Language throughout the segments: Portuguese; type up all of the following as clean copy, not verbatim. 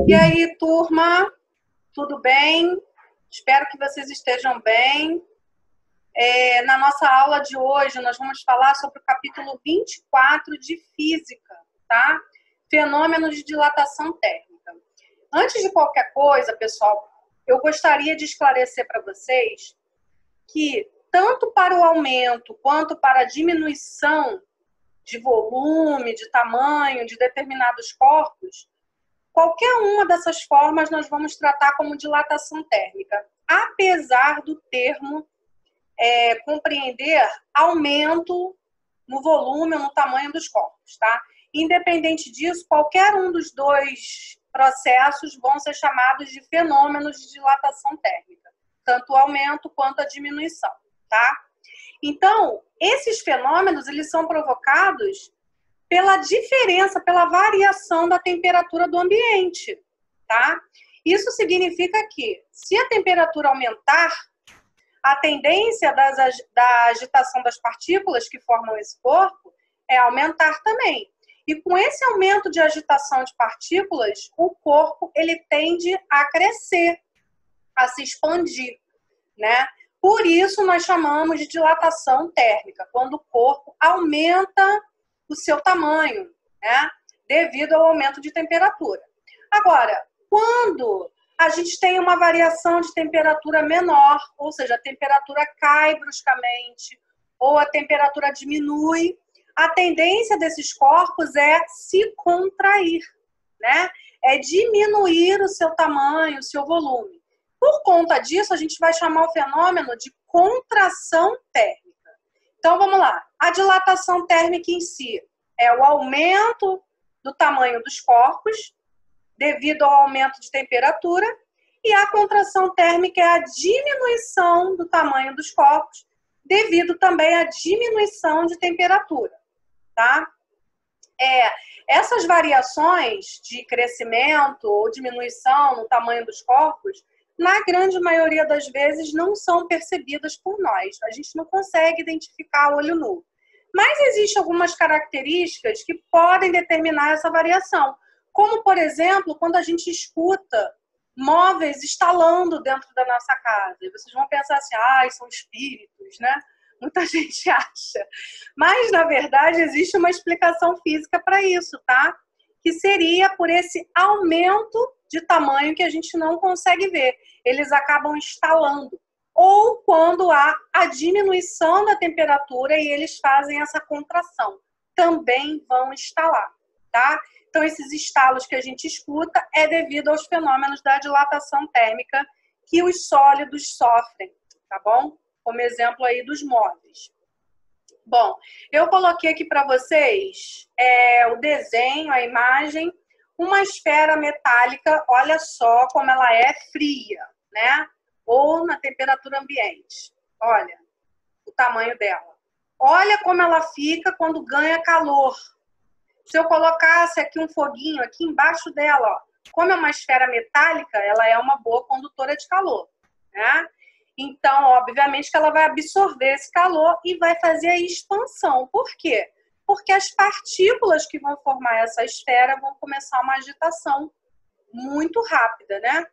E aí, turma, tudo bem? Espero que vocês estejam bem. Na nossa aula de hoje, nós vamos falar sobre o capítulo 24 de Física, tá? Fenômenos de dilatação térmica. Antes de qualquer coisa, pessoal, eu gostaria de esclarecer para vocês que tanto para o aumento quanto para a diminuição de volume, de tamanho de determinados corpos, qualquer uma dessas formas nós vamos tratar como dilatação térmica, apesar do termo compreender aumento no volume ou no tamanho dos corpos, tá? Independente disso, qualquer um dos dois processos vão ser chamados de fenômenos de dilatação térmica, tanto o aumento quanto a diminuição, tá? Então, esses fenômenos, eles são provocados pela diferença, pela variação da temperatura do ambiente, tá? Isso significa que, se a temperatura aumentar, a tendência da agitação das partículas que formam esse corpo é aumentar também. E com esse aumento de agitação de partículas, o corpo ele tende a crescer, a se expandir, né? Por isso nós chamamos de dilatação térmica, quando o corpo aumenta o seu tamanho, né? Devido ao aumento de temperatura. Agora, quando a gente tem uma variação de temperatura menor, ou seja, a temperatura cai bruscamente, ou a temperatura diminui, a tendência desses corpos é se contrair, né? É diminuir o seu tamanho, o seu volume. Por conta disso, a gente vai chamar o fenômeno de contração térmica. Então, vamos lá. A dilatação térmica em si é o aumento do tamanho dos corpos devido ao aumento de temperatura, e a contração térmica é a diminuição do tamanho dos corpos devido também à diminuição de temperatura, tá? Essas variações de crescimento ou diminuição no tamanho dos corpos, na grande maioria das vezes, não são percebidas por nós. A gente não consegue identificar a olho nu. Mas existem algumas características que podem determinar essa variação. Como, por exemplo, quando a gente escuta móveis estalando dentro da nossa casa. E vocês vão pensar assim, são espíritos, né? Muita gente acha. Mas, na verdade, existe uma explicação física para isso, tá? Que seria por esse aumento de tamanho que a gente não consegue ver. Eles acabam estalando. Ou quando há a diminuição da temperatura e eles fazem essa contração. Também vão estalar, tá? Então, esses estalos que a gente escuta é devido aos fenômenos da dilatação térmica que os sólidos sofrem, tá bom? Como exemplo aí dos móveis. Bom, eu coloquei aqui para vocês o desenho, a imagem, uma esfera metálica, olha só como ela é fria, né? Ou na temperatura ambiente. Olha o tamanho dela. Olha como ela fica quando ganha calor. Se eu colocasse aqui um foguinho aqui embaixo dela, ó, como é uma esfera metálica, ela é uma boa condutora de calor, né? Então, obviamente que ela vai absorver esse calor e vai fazer a expansão. Por quê? Porque as partículas que vão formar essa esfera vão começar uma agitação muito rápida, né?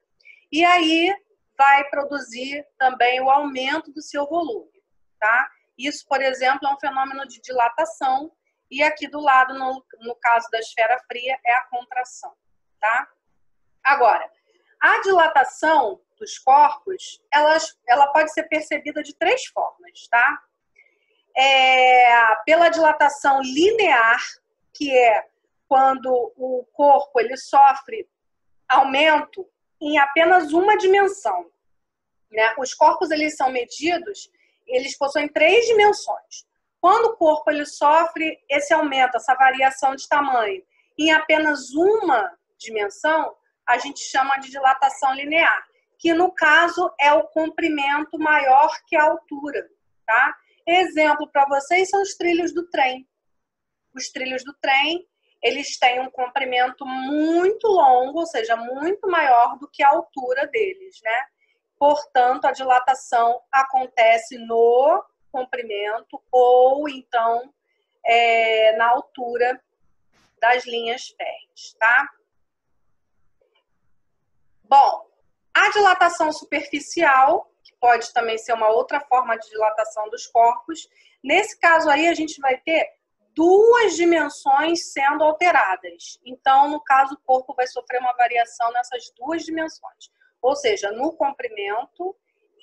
E aí vai produzir também o aumento do seu volume, tá? Isso, por exemplo, é um fenômeno de dilatação. E aqui do lado, no caso da esfera fria, é a contração, tá? Agora, a dilatação dos corpos, ela pode ser percebida de três formas, tá? Pela dilatação linear, que é quando o corpo ele sofre aumento em apenas uma dimensão, né? Os corpos eles são medidos, eles possuem três dimensões. Quando o corpo ele sofre esse aumento, essa variação de tamanho, em apenas uma dimensão, a gente chama de dilatação linear, que no caso é o comprimento maior que a altura, tá? Exemplo para vocês são os trilhos do trem. Os trilhos do trem, eles têm um comprimento muito longo, ou seja, muito maior do que a altura deles, né? Portanto, a dilatação acontece no comprimento ou então na altura das linhas férreas, tá? Bom, a dilatação superficial, que pode também ser uma outra forma de dilatação dos corpos, nesse caso aí a gente vai ter duas dimensões sendo alteradas. Então, no caso, o corpo vai sofrer uma variação nessas duas dimensões, ou seja, no comprimento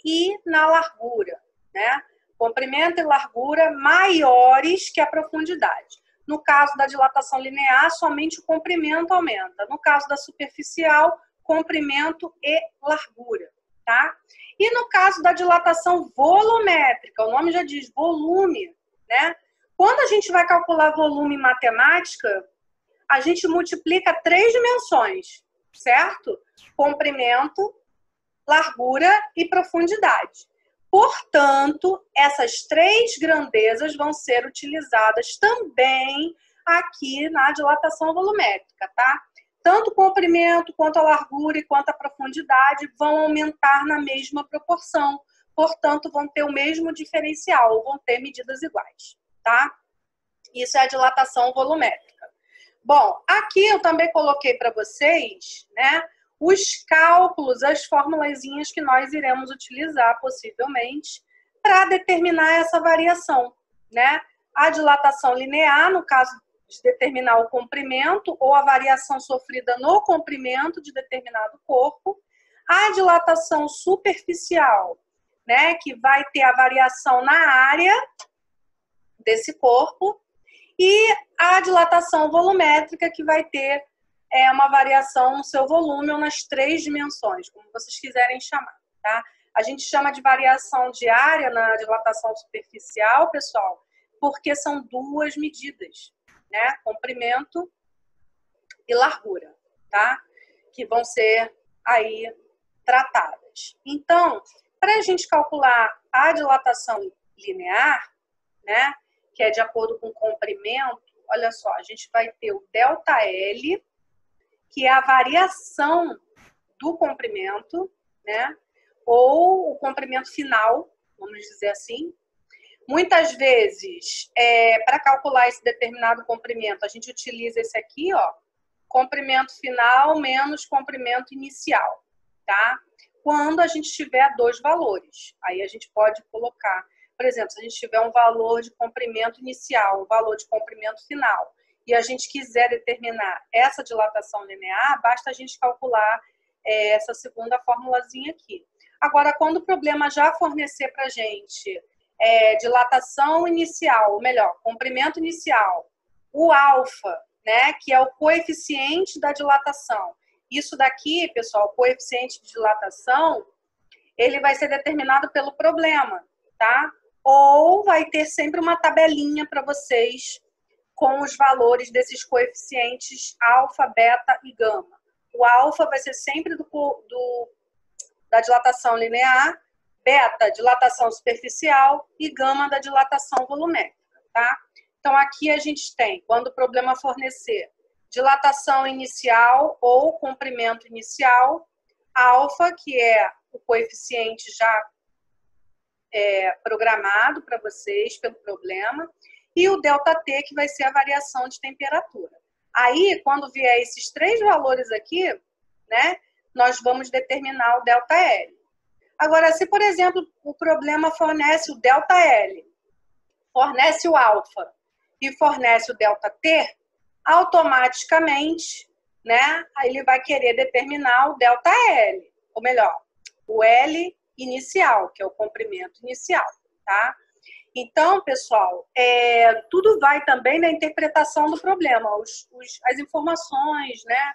e na largura, né? Comprimento e largura maiores que a profundidade. No caso da dilatação linear, somente o comprimento aumenta. No caso da superficial, comprimento e largura, tá? E no caso da dilatação volumétrica, o nome já diz volume, né? Quando a gente vai calcular volume em matemática, a gente multiplica 3 dimensões, certo? Comprimento, largura e profundidade. Portanto, essas 3 grandezas vão ser utilizadas também aqui na dilatação volumétrica, tá? Tanto o comprimento, quanto a largura e quanto a profundidade vão aumentar na mesma proporção. Portanto, vão ter o mesmo diferencial, vão ter medidas iguais, tá? Isso é a dilatação volumétrica. Bom, aqui eu também coloquei para vocês, né, os cálculos, as formulazinhas que nós iremos utilizar, possivelmente, para determinar essa variação, né? A dilatação linear, no caso de determinar o comprimento ou a variação sofrida no comprimento de determinado corpo. A dilatação superficial, né, que vai ter a variação na área desse corpo. E a dilatação volumétrica, que vai ter uma variação no seu volume ou nas 3 dimensões, como vocês quiserem chamar, tá? A gente chama de variação de área na dilatação superficial, pessoal, porque são 2 medidas, né? Comprimento e largura, tá? Que vão ser aí tratadas. Então, para a gente calcular a dilatação linear, né? Que é de acordo com o comprimento, olha só, a gente vai ter o ΔL, que é a variação do comprimento, né? Ou o comprimento final, vamos dizer assim. Muitas vezes, para calcular esse determinado comprimento, a gente utiliza esse aqui, ó, comprimento final menos comprimento inicial, tá? Quando a gente tiver 2 valores, aí a gente pode colocar, por exemplo, se a gente tiver um valor de comprimento inicial, um valor de comprimento final, e a gente quiser determinar essa dilatação linear, basta a gente calcular essa segunda formulazinha aqui. Agora, quando o problema já fornecer para a gente dilatação inicial, ou melhor, comprimento inicial, o alfa, né, que é o coeficiente da dilatação. Isso daqui, pessoal, o coeficiente de dilatação, ele vai ser determinado pelo problema, tá? Ou vai ter sempre uma tabelinha para vocês com os valores desses coeficientes alfa, beta e gama. O alfa vai ser sempre da dilatação linear, beta, dilatação superficial e gama da dilatação volumétrica, tá? Então, aqui a gente tem, quando o problema fornecer dilatação inicial ou comprimento inicial, alfa, que é o coeficiente já programado para vocês pelo problema, e o ΔT, que vai ser a variação de temperatura. Aí, quando vier esses 3 valores aqui, né, nós vamos determinar o ΔL. Agora, se, por exemplo, o problema fornece o ΔL, fornece o alfa e fornece o ΔT, automaticamente, né, ele vai querer determinar o ΔL, ou melhor, o L inicial, que é o comprimento inicial, tá? Então, pessoal, tudo vai também na interpretação do problema, as informações, né?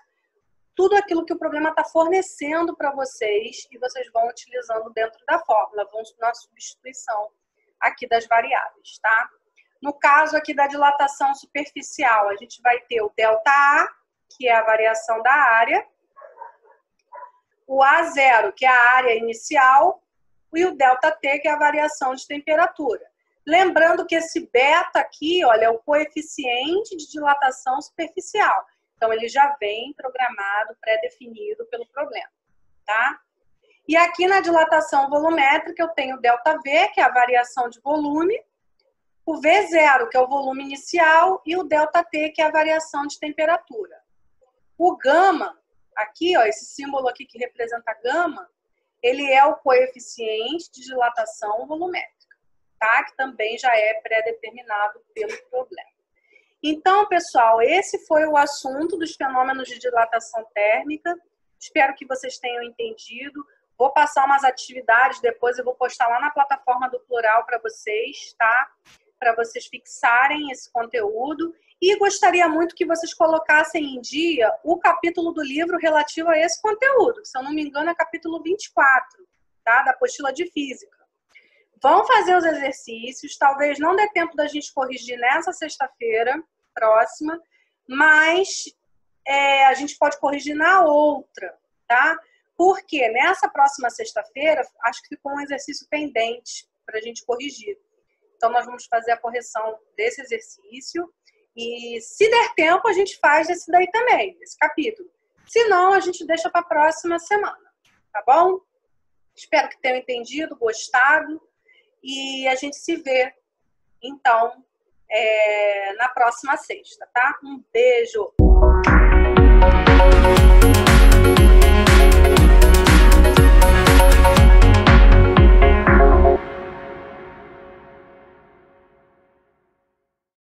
Tudo aquilo que o problema está fornecendo para vocês e vocês vão utilizando dentro da fórmula, vão na substituição aqui das variáveis, tá? No caso aqui da dilatação superficial, a gente vai ter o ΔA, que é a variação da área, o A0, que é a área inicial, e o ΔT, que é a variação de temperatura. Lembrando que esse beta aqui, olha, é o coeficiente de dilatação superficial. Então, ele já vem programado, pré-definido pelo problema, tá? E aqui na dilatação volumétrica eu tenho ΔV, que é a variação de volume, o V0, que é o volume inicial, e o ΔT, que é a variação de temperatura. O gama, aqui, ó, esse símbolo aqui que representa gama, ele é o coeficiente de dilatação volumétrica, tá? Que também já é pré-determinado pelo problema. Então, pessoal, esse foi o assunto dos fenômenos de dilatação térmica. Espero que vocês tenham entendido. Vou passar umas atividades depois, eu vou postar lá na plataforma do Plural para vocês, tá? Para vocês fixarem esse conteúdo. E gostaria muito que vocês colocassem em dia o capítulo do livro relativo a esse conteúdo, que, se eu não me engano, é capítulo 24, tá? Da apostila de física. Vão fazer os exercícios, talvez não dê tempo da gente corrigir nessa sexta-feira próxima, mas a gente pode corrigir na outra, tá? Porque nessa próxima sexta-feira, acho que ficou um exercício pendente para a gente corrigir. Então, nós vamos fazer a correção desse exercício e, se der tempo, a gente faz esse daí também, esse capítulo. Se não, a gente deixa para a próxima semana, tá bom? Espero que tenham entendido, gostado, e a gente se vê, então, na próxima sexta, tá? Um beijo!